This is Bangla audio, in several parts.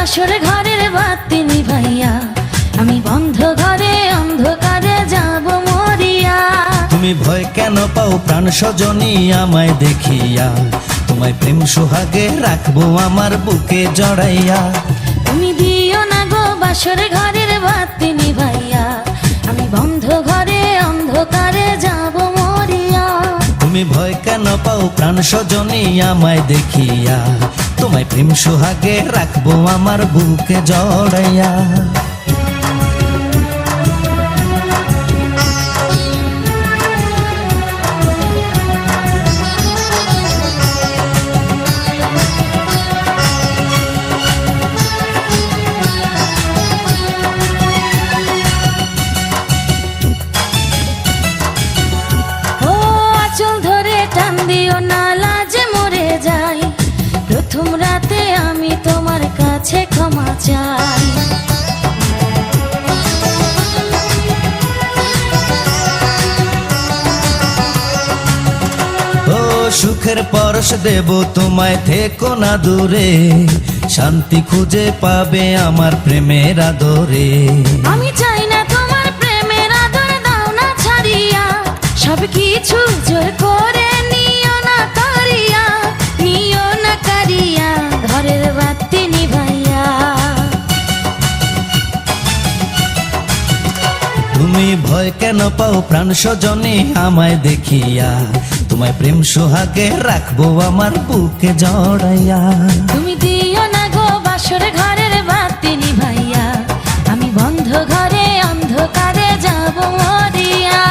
বাসর ঘরের বাতি নিভাইয়া আমি বন্ধ ঘরে অন্ধকারে যাব মরিয়া। তুমি ভয় কেন পাও প্রাণ সজনী আমায় দেখিয়া, তোমায় প্রেম সোহাগে রাখবো আমার বুকে জড়াইয়া। তুমি দিও না গো বাসর ঘরের বাতি নিভাইয়া আমি বন্ধ ঘরে অন্ধকারে যাব মরিয়া। তুমি ভয় কেন পাও প্রাণ সজনী আমায় দেখিয়া, তোমায় প্রেম সোহাগে রাখবো আমার বুকে জড়াইয়া। প্রথম রাতে আমি তোমার কাছে ক্ষমা চাই। ও সুখের পরশ দেব তোমায়, থেকো না দূরে, শান্তি খুঁজে পাবে আমার প্রেমের আদরে। আমি চাই না তোমার প্রেমের আদর, দাও না ছাড়িয়া, সব কিছু জোর করে নিও না কারিয়া, নিও না কারিয়া ঘরের বাতি নিভাইয়া। তুমি ভয় কেন পাও প্রাণ সজনী আমায় দেখিয়া, তোমায় প্রেম সোহাগে রাখবো আমার বুকে জড়াইয়া। তুমি দিও না গো বাসর ঘরের বাতি নিভাইয়া আমি বন্ধ ঘরে অন্ধকারে যাব মরিয়া।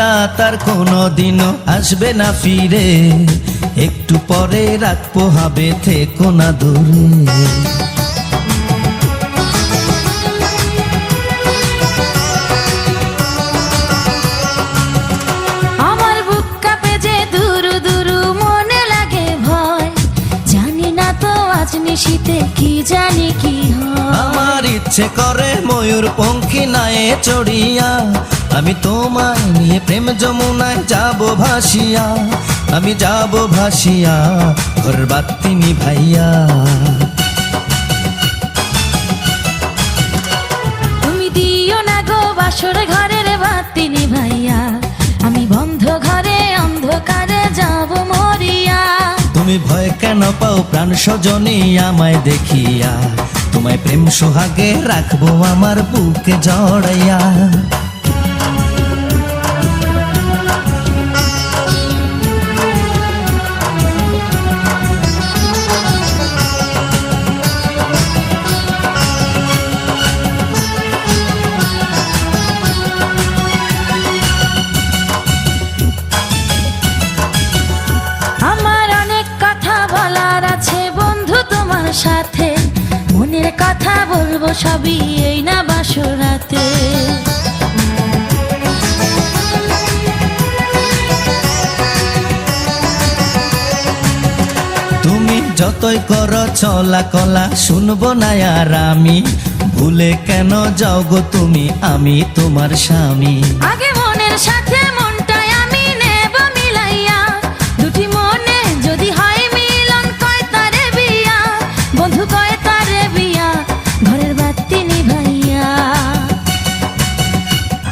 রাত আর কোনো দিনও আসবে না ফিরে, একটু পরে রাত পোহাবে, থেকো না দূরে। আমার বুক কাঁপে যে দুরু দুরু, মনে লাগে ভয়, জানি না তো আজ নিশীতে কি জানি কি হয়। আমার ইচ্ছে করে ময়ূর পঙ্খী নায়ে চড়িয়া, আমি তোমায় নিয়ে প্রেম যমুনায় যাব ভাসিয়া, আমি যাব ভাসিয়া ঘর বাতি নিভাইয়া। তুমি দিও না গো বাসর ঘরের বাতি নিভাইয়া আমি বন্ধ ঘরে অন্ধকারে যাব মরিয়া। তুমি ভয় কেন পাও প্রাণ সজনী আমায় দেখিয়া, তোমায় প্রেম সোহাগে রাখবো আমার বুকে জড়াইয়া। সাথে মনের কথা বলবো সবই এই না বাসরাতে। তুমি যতই করো চলা কলা শুনবো না আর আমি, ভুলে কেন যাও গো তুমি, আমি তোমার স্বামী। আগে মনের সাথে